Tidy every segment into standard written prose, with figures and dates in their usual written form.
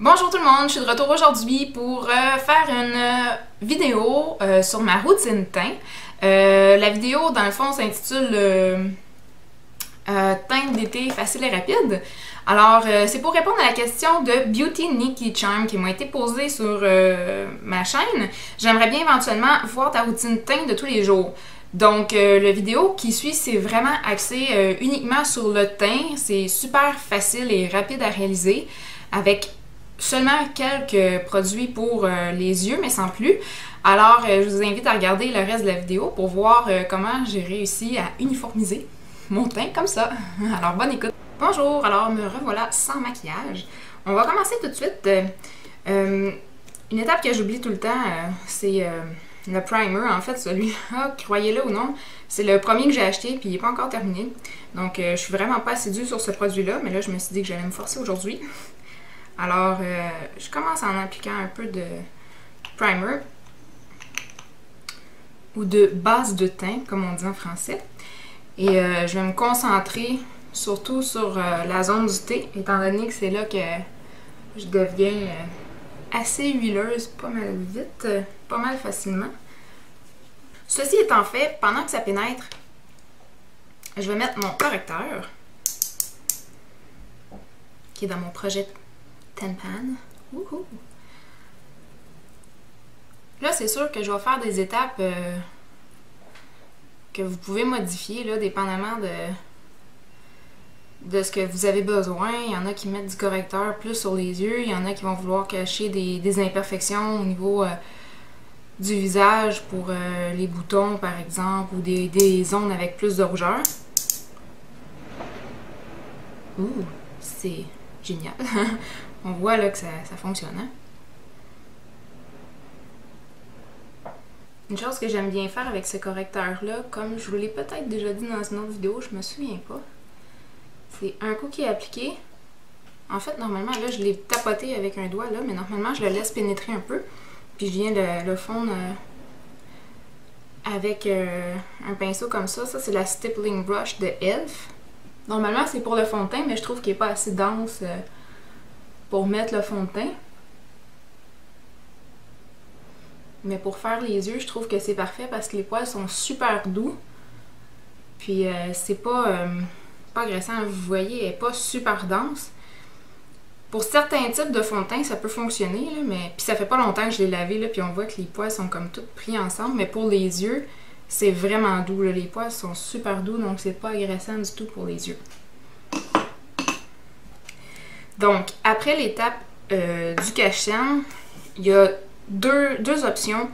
Bonjour tout le monde, je suis de retour aujourd'hui pour faire une vidéo sur ma routine teint. La vidéo, dans le fond, s'intitule Teint d'été facile et rapide. Alors, c'est pour répondre à la question de Beauty Nikki Charm qui m'a été posée sur ma chaîne. J'aimerais bien éventuellement voir ta routine teint de tous les jours. Donc, la vidéo qui suit, c'est vraiment axé uniquement sur le teint. C'est super facile et rapide à réaliser avec seulement quelques produits pour les yeux, mais sans plus. Alors, je vous invite à regarder le reste de la vidéo pour voir comment j'ai réussi à uniformiser mon teint comme ça. Alors, bonne écoute! Bonjour! Alors, me revoilà sans maquillage. On va commencer tout de suite. Une étape que j'oublie tout le temps, c'est le primer. En fait, celui-là, croyez-le ou non, c'est le premier que j'ai acheté puis il n'est pas encore terminé. Donc, je suis vraiment pas assidue sur ce produit-là, mais là, je me suis dit que j'allais me forcer aujourd'hui. Alors, je commence en appliquant un peu de primer ou de base de teint, comme on dit en français. Et je vais me concentrer surtout sur la zone du thé, étant donné que c'est là que je deviens assez huileuse pas mal vite, pas mal facilement. Ceci étant fait, pendant que ça pénètre, je vais mettre mon correcteur, qui est dans mon projet Tan Pan. Wouhou! Là, c'est sûr que je vais faire des étapes que vous pouvez modifier, là, dépendamment de ce que vous avez besoin. Il y en a qui mettent du correcteur plus sur les yeux, il y en a qui vont vouloir cacher des imperfections au niveau du visage pour les boutons, par exemple, ou des zones avec plus de rougeur. Ouh, c'est génial! On voit là que ça fonctionne. Hein? Une chose que j'aime bien faire avec ce correcteur-là, comme je vous l'ai peut-être déjà dit dans une autre vidéo, je me souviens pas, c'est un coup qui est appliqué. En fait, normalement, là, je l'ai tapoté avec un doigt, là, mais normalement, je le laisse pénétrer un peu. Puis je viens le fondre avec un pinceau comme ça. Ça, c'est la Stippling Brush de Elf. Normalement, c'est pour le fond de teint, mais je trouve qu'il n'est pas assez dense pour mettre le fond de teint. Mais pour faire les yeux, je trouve que c'est parfait parce que les poils sont super doux. Puis c'est pas agressant, vous voyez, elle n'est pas super dense. Pour certains types de fond de teint, ça peut fonctionner, là, mais puis ça fait pas longtemps que je l'ai lavé, là, puis on voit que les poils sont comme tous pris ensemble. Mais pour les yeux, c'est vraiment doux, là. Les poils sont super doux, donc c'est pas agressant du tout pour les yeux. Donc, après l'étape du cache-cerne, il y a deux options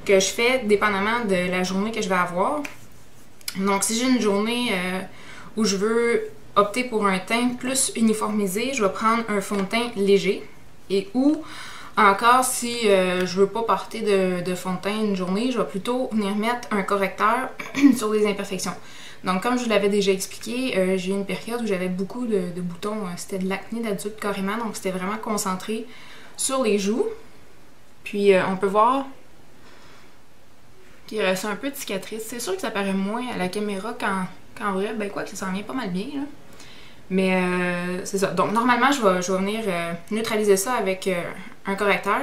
que je fais dépendamment de la journée que je vais avoir. Donc, si j'ai une journée où je veux opter pour un teint plus uniformisé, je vais prendre un fond de teint léger. Et ou, encore, si je veux pas porter de fond de teint une journée, je vais plutôt venir mettre un correcteur sur les imperfections. Donc, comme je vous l'avais déjà expliqué, j'ai eu une période où j'avais beaucoup de boutons. C'était de l'acné d'adulte carrément, donc c'était vraiment concentré sur les joues. Puis, on peut voir qu'il reste un peu de cicatrice. C'est sûr que ça paraît moins à la caméra qu'en vrai. Ben quoi que ça s'en vient pas mal bien, là. Mais c'est ça. Donc, normalement, je vais venir neutraliser ça avec un correcteur.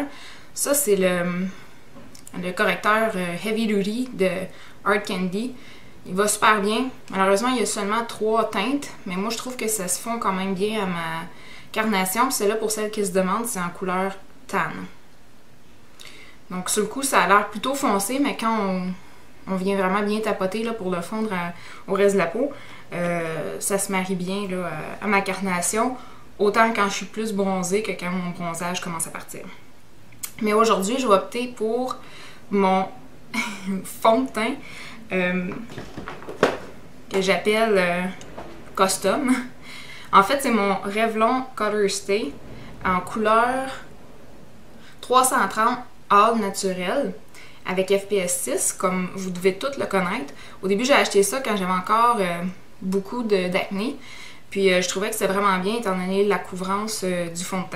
Ça, c'est le correcteur Heavy Duty de Hard Candy. Il va super bien. Malheureusement, il y a seulement 3 teintes, mais moi, je trouve que ça se fond quand même bien à ma carnation. Puis celle-là, pour celles qui se demandent, c'est en couleur tan. Donc, sur le coup, ça a l'air plutôt foncé, mais quand on vient vraiment bien tapoter là, pour le fondre au reste de la peau, ça se marie bien là, à ma carnation, autant quand je suis plus bronzée que quand mon bronzage commence à partir. Mais aujourd'hui, je vais opter pour mon fond de teint que j'appelle Custom. En fait, c'est mon Revlon Color Stay en couleur 330 All naturel avec FPS 6, comme vous devez tous le connaître. Au début, j'ai acheté ça quand j'avais encore beaucoup d'acné. Puis je trouvais que c'était vraiment bien étant donné la couvrance du fond de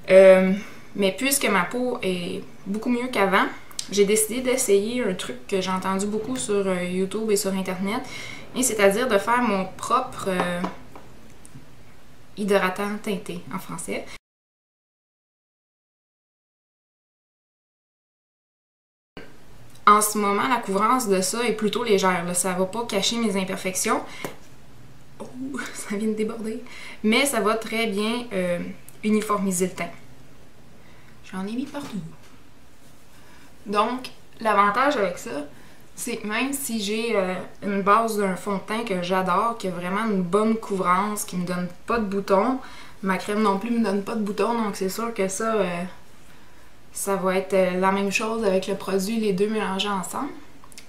teint. Mais puisque ma peau est beaucoup mieux qu'avant, j'ai décidé d'essayer un truc que j'ai entendu beaucoup sur YouTube et sur Internet, et c'est-à-dire de faire mon propre hydratant teinté en français. en ce moment, la couvrance de ça est plutôt légère. Là. Ça va pas cacher mes imperfections. Oh, ça vient de déborder. Mais ça va très bien uniformiser le teint. J'en ai mis partout. Donc, l'avantage avec ça, c'est que même si j'ai une base d'un fond de teint que j'adore, qui a vraiment une bonne couvrance, qui me donne pas de boutons, ma crème non plus me donne pas de boutons, donc c'est sûr que ça, ça va être la même chose avec le produit, les deux mélangés ensemble.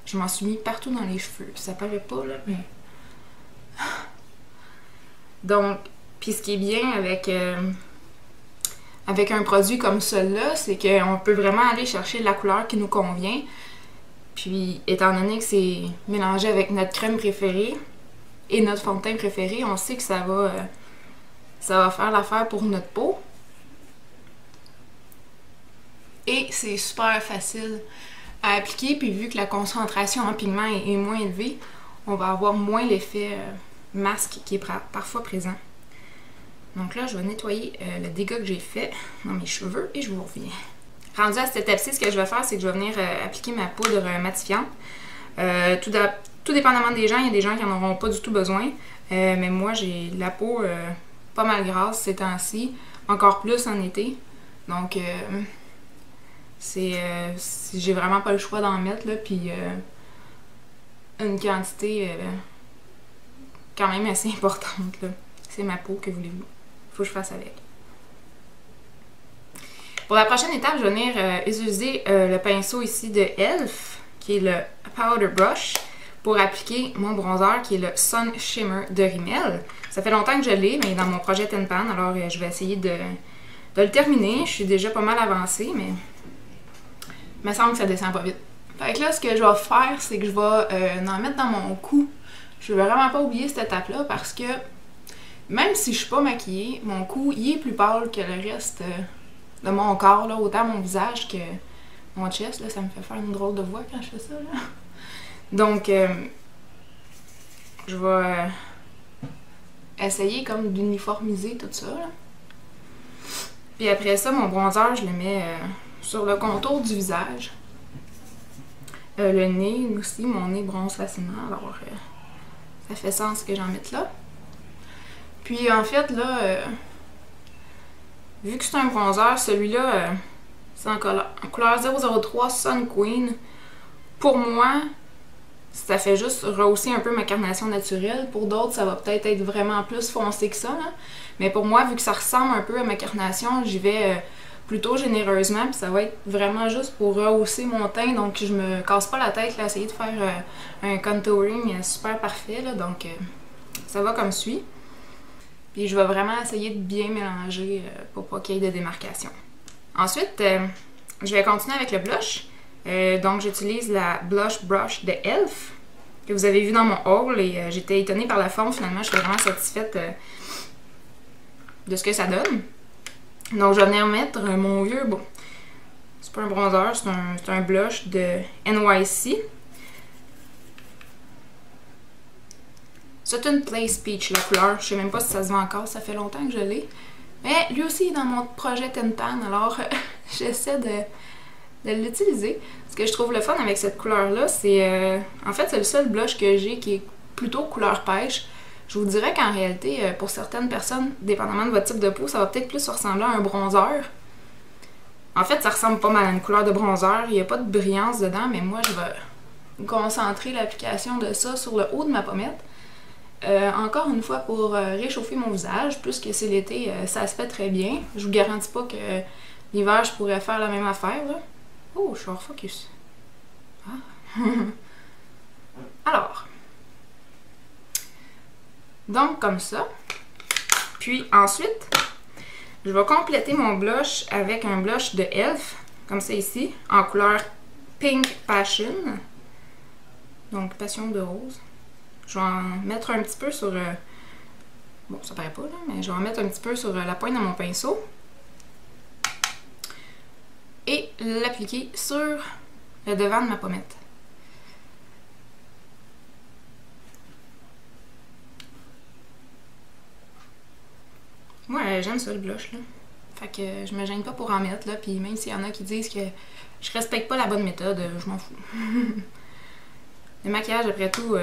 Je m'en suis mis partout dans les cheveux. Ça paraît pas, là, mais... Donc, puis ce qui est bien avec, avec un produit comme celui-là, c'est qu'on peut vraiment aller chercher la couleur qui nous convient. Puis, étant donné que c'est mélangé avec notre crème préférée et notre fond de teint préféré, on sait que ça va faire l'affaire pour notre peau. Et c'est super facile à appliquer, puis vu que la concentration en pigment est moins élevée, on va avoir moins l'effet masque qui est parfois présent. Donc là, je vais nettoyer le dégât que j'ai fait dans mes cheveux et je vous reviens. Rendu à cette étape-ci, ce que je vais faire, c'est que je vais venir appliquer ma poudre matifiante. Tout dépendamment des gens, il y a des gens qui n'en auront pas du tout besoin. Mais moi, j'ai la peau pas mal grasse ces temps-ci, encore plus en été. Donc, j'ai vraiment pas le choix d'en mettre, là, puis une quantité quand même assez importante, là. C'est ma peau, que voulez-vous? Faut que je fasse avec. Pour la prochaine étape, je vais venir utiliser le pinceau ici de e.l.f., qui est le Powder Brush, pour appliquer mon bronzer, qui est le Sun Shimmer de Rimmel. Ça fait longtemps que je l'ai, mais il est dans mon projet Tin Pan, alors je vais essayer de le terminer. Je suis déjà pas mal avancée, mais il me semble que ça descend pas vite. Fait que là, ce que je vais faire, c'est que je vais en mettre dans mon cou. Je vais vraiment pas oublier cette étape-là, parce que même si je suis pas maquillée, mon cou, il est plus pâle que le reste de mon corps, là, autant mon visage que mon chest, là, ça me fait faire une drôle de voix quand je fais ça, là. Donc, je vais essayer comme d'uniformiser tout ça, là. Puis après ça, mon bronzer, je le mets sur le contour du visage. Le nez aussi, mon nez bronze facilement, alors ça fait sens que j'en mette là. Puis en fait, là, vu que c'est un bronzer, celui-là, c'est en couleur 003 Sun Queen. Pour moi, ça fait juste rehausser un peu ma carnation naturelle. Pour d'autres, ça va peut-être être vraiment plus foncé que ça, là. Mais pour moi, vu que ça ressemble un peu à ma carnation, j'y vais plutôt généreusement. Puis ça va être vraiment juste pour rehausser mon teint. Donc je me casse pas la tête là, à essayer de faire un contouring super parfait, là. Donc ça va comme suit. Puis je vais vraiment essayer de bien mélanger pour pas qu'il y ait de démarcation. Ensuite, je vais continuer avec le blush. Donc j'utilise la Blush Brush de e.l.f. que vous avez vu dans mon haul et j'étais étonnée par la forme. Finalement, je suis vraiment satisfaite de ce que ça donne. Donc je vais venir mettre mon vieux, bon, c'est pas un bronzer, c'est un blush de NYC. C'est une Place Peach, la couleur. Je sais même pas si ça se vend encore, ça fait longtemps que je l'ai. Mais lui aussi est dans mon projet Tin Pan, alors j'essaie de l'utiliser. Ce que je trouve le fun avec cette couleur-là, c'est... en fait, c'est le seul blush que j'ai qui est plutôt couleur pêche. Je vous dirais qu'en réalité, pour certaines personnes, dépendamment de votre type de peau, ça va peut-être plus ressembler à un bronzer. En fait, ça ressemble pas mal à une couleur de bronzer. Il n'y a pas de brillance dedans, mais moi, je vais concentrer l'application de ça sur le haut de ma pommette. Encore une fois, pour réchauffer mon visage, puisque c'est l'été, ça se fait très bien. Je vous garantis pas que l'hiver, je pourrais faire la même affaire, là. Oh, je suis hors focus. Ah. Alors. Donc, comme ça. Puis ensuite, je vais compléter mon blush avec un blush de e.l.f. Comme ça ici, en couleur Pink Passion. Donc, passion de rose. Je vais en mettre un petit peu sur... bon, ça paraît pas, là, mais je vais en mettre un petit peu sur la pointe de mon pinceau. Et l'appliquer sur le devant de ma pommette. Moi, j'aime ça, le blush, là. Fait que je me gêne pas pour en mettre, là. Puis même s'il y en a qui disent que je respecte pas la bonne méthode, je m'en fous. Le maquillage, après tout,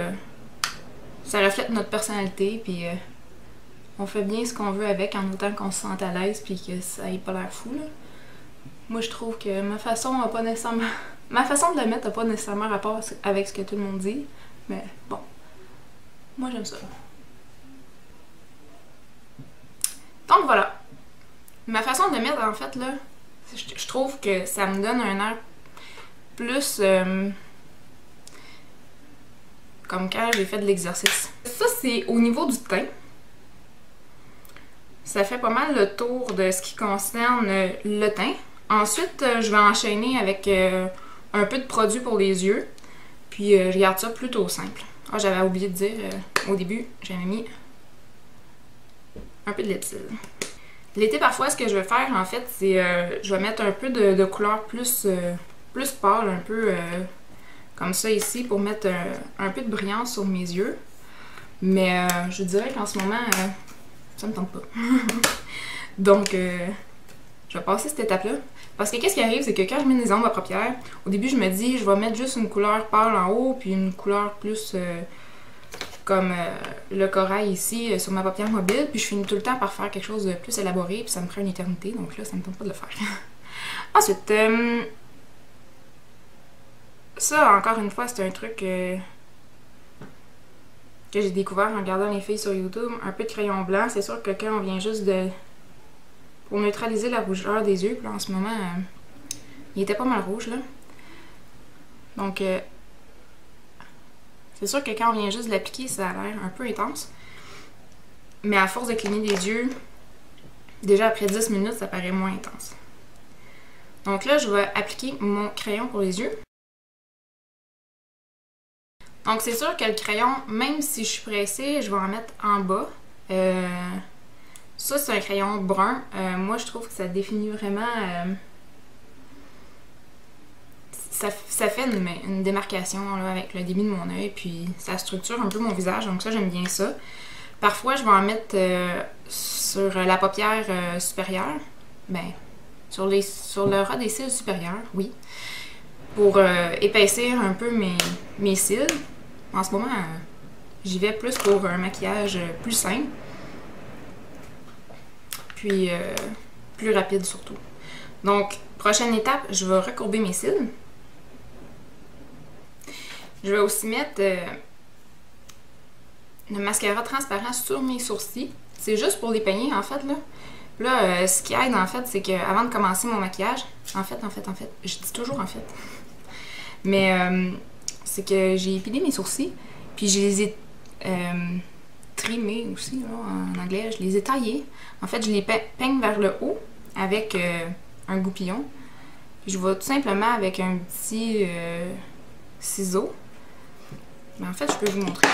ça reflète notre personnalité, puis on fait bien ce qu'on veut avec en autant qu'on se sente à l'aise, puis que ça ait pas l'air fou, là. Moi, je trouve que ma façon a pas nécessairement... Ma façon de le mettre n'a pas nécessairement rapport avec ce que tout le monde dit, mais bon. Moi, j'aime ça. Donc voilà. Ma façon de le mettre, en fait, là, je trouve que ça me donne un air plus... comme quand j'ai fait de l'exercice. Ça, c'est au niveau du teint. Ça fait pas mal le tour de ce qui concerne le teint. Ensuite, je vais enchaîner avec un peu de produit pour les yeux. Puis je garde ça plutôt simple. Ah, j'avais oublié de dire au début, j'avais mis un peu de lipsil. L'été, parfois, ce que je vais faire, en fait, c'est je vais mettre un peu de couleur plus pâle, un peu comme ça ici, pour mettre un peu de brillance sur mes yeux. Mais je dirais qu'en ce moment, ça me tente pas. Donc, je vais passer cette étape-là. Parce que qu'est-ce qui arrive, c'est que quand je mets des ombres à paupières, au début, je me dis, je vais mettre juste une couleur pâle en haut, puis une couleur plus comme le corail ici, sur ma paupière mobile, puis je finis tout le temps par faire quelque chose de plus élaboré, puis ça me prend une éternité, donc là, ça me tente pas de le faire. Ensuite, ça, encore une fois, c'est un truc que j'ai découvert en regardant les filles sur YouTube. Un peu de crayon blanc, c'est sûr que quand on vient juste de... pour neutraliser la rougeur des yeux, puis là, en ce moment, il était pas mal rouge, là. Donc, c'est sûr que quand on vient juste de l'appliquer, ça a l'air un peu intense. Mais à force de cligner des yeux, déjà après 10 minutes, ça paraît moins intense. Donc là, je vais appliquer mon crayon pour les yeux. Donc c'est sûr que le crayon, même si je suis pressée, je vais en mettre en bas. Ça, c'est un crayon brun. Moi, je trouve que ça définit vraiment... ça fait une démarcation là, avec le début de mon œil, puis ça structure un peu mon visage, donc ça, j'aime bien ça. Parfois, je vais en mettre sur la paupière supérieure, ben, sur le ras des cils supérieurs, oui, pour épaissir un peu mes cils. En ce moment, j'y vais plus pour un maquillage plus simple, puis plus rapide surtout. Donc, prochaine étape, je vais recourber mes cils. Je vais aussi mettre le mascara transparent sur mes sourcils. C'est juste pour les peigner, en fait, là. Là, ce qui aide, en fait, c'est qu'avant de commencer mon maquillage... En fait, je dis toujours en fait. Mais c'est que j'ai épilé mes sourcils, puis je les ai trimés aussi, là, en anglais. Je les ai taillés. En fait, je les peigne vers le haut avec un goupillon. Puis je vais tout simplement avec un petit ciseau. Mais en fait, je peux vous montrer.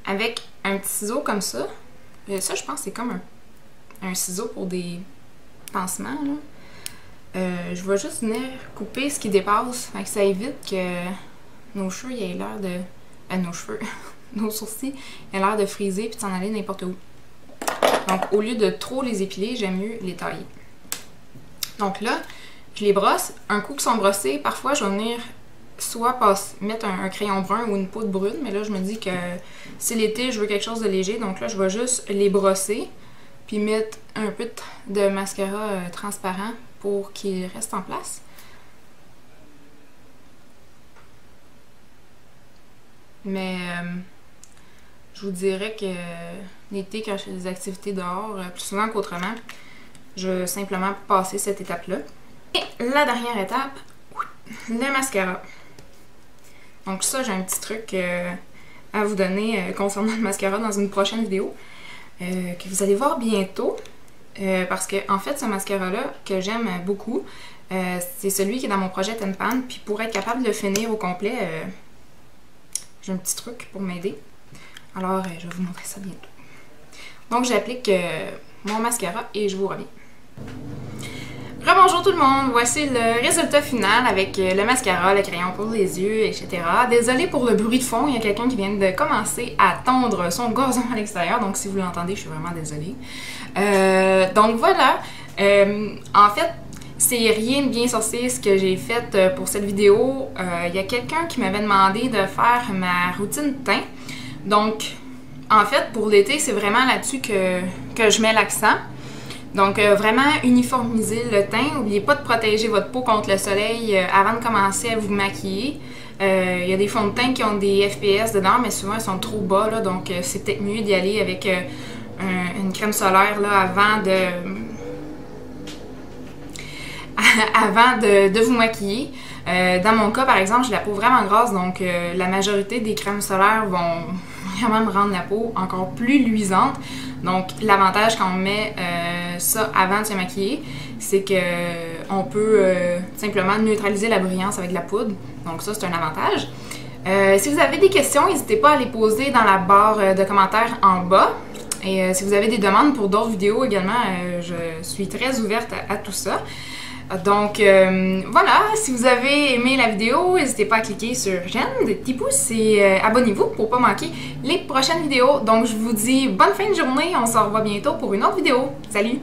Avec un petit ciseau comme ça. Ça, je pense que c'est comme un ciseau pour des pansements, là. Je vais juste venir couper ce qui dépasse. Fait que ça évite que nos cheveux aient l'air de... nos sourcils aient l'air de friser puis de s'en aller n'importe où. Donc, au lieu de trop les épiler, j'aime mieux les tailler. Donc là, je les brosse. Un coup qu'ils sont brossés, parfois, je vais venir soit mettre un crayon brun ou une poudre brune, mais là, je me dis que c'est l'été, je veux quelque chose de léger, donc là, je vais juste les brosser, puis mettre un peu de mascara transparent pour qu'il reste en place. Mais je vous dirais que l'été, quand je fais des activités dehors, plus souvent qu'autrement, je vais simplement passer cette étape-là. Et la dernière étape, le mascara. Donc ça, j'ai un petit truc à vous donner concernant le mascara dans une prochaine vidéo que vous allez voir bientôt. Parce que en fait, ce mascara-là, que j'aime beaucoup, c'est celui qui est dans mon projet Tenpan. Puis pour être capable de le finir au complet, j'ai un petit truc pour m'aider. Alors, je vais vous montrer ça bientôt. Donc, j'applique mon mascara et je vous reviens. Rebonjour tout le monde, voici le résultat final avec le mascara, le crayon pour les yeux, etc. Désolée pour le bruit de fond, il y a quelqu'un qui vient de commencer à tondre son gazon à l'extérieur, donc si vous l'entendez, je suis vraiment désolée. Donc voilà, en fait, c'est rien de bien sorcier ce que j'ai fait pour cette vidéo. Il y a quelqu'un qui m'avait demandé de faire ma routine de teint. Donc, en fait, pour l'été, c'est vraiment là-dessus que je mets l'accent. Donc, vraiment uniformiser le teint. N'oubliez pas de protéger votre peau contre le soleil avant de commencer à vous maquiller. Il y a des fonds de teint qui ont des FPS dedans, mais souvent ils sont trop bas, là, donc c'est peut-être mieux d'y aller avec une crème solaire là, avant de vous maquiller. Dans mon cas, par exemple, j'ai la peau vraiment grasse, donc la majorité des crèmes solaires vont vraiment me rendre la peau encore plus luisante. Donc, l'avantage quand on met ça avant de se maquiller, c'est que on peut simplement neutraliser la brillance avec de la poudre. Donc ça, c'est un avantage. Si vous avez des questions, n'hésitez pas à les poser dans la barre de commentaires en bas. Et si vous avez des demandes pour d'autres vidéos également, je suis très ouverte à tout ça. Donc voilà, si vous avez aimé la vidéo, n'hésitez pas à cliquer sur j'aime, des petits pouces et abonnez-vous pour pas manquer les prochaines vidéos. Donc je vous dis bonne fin de journée, on se revoit bientôt pour une autre vidéo. Salut!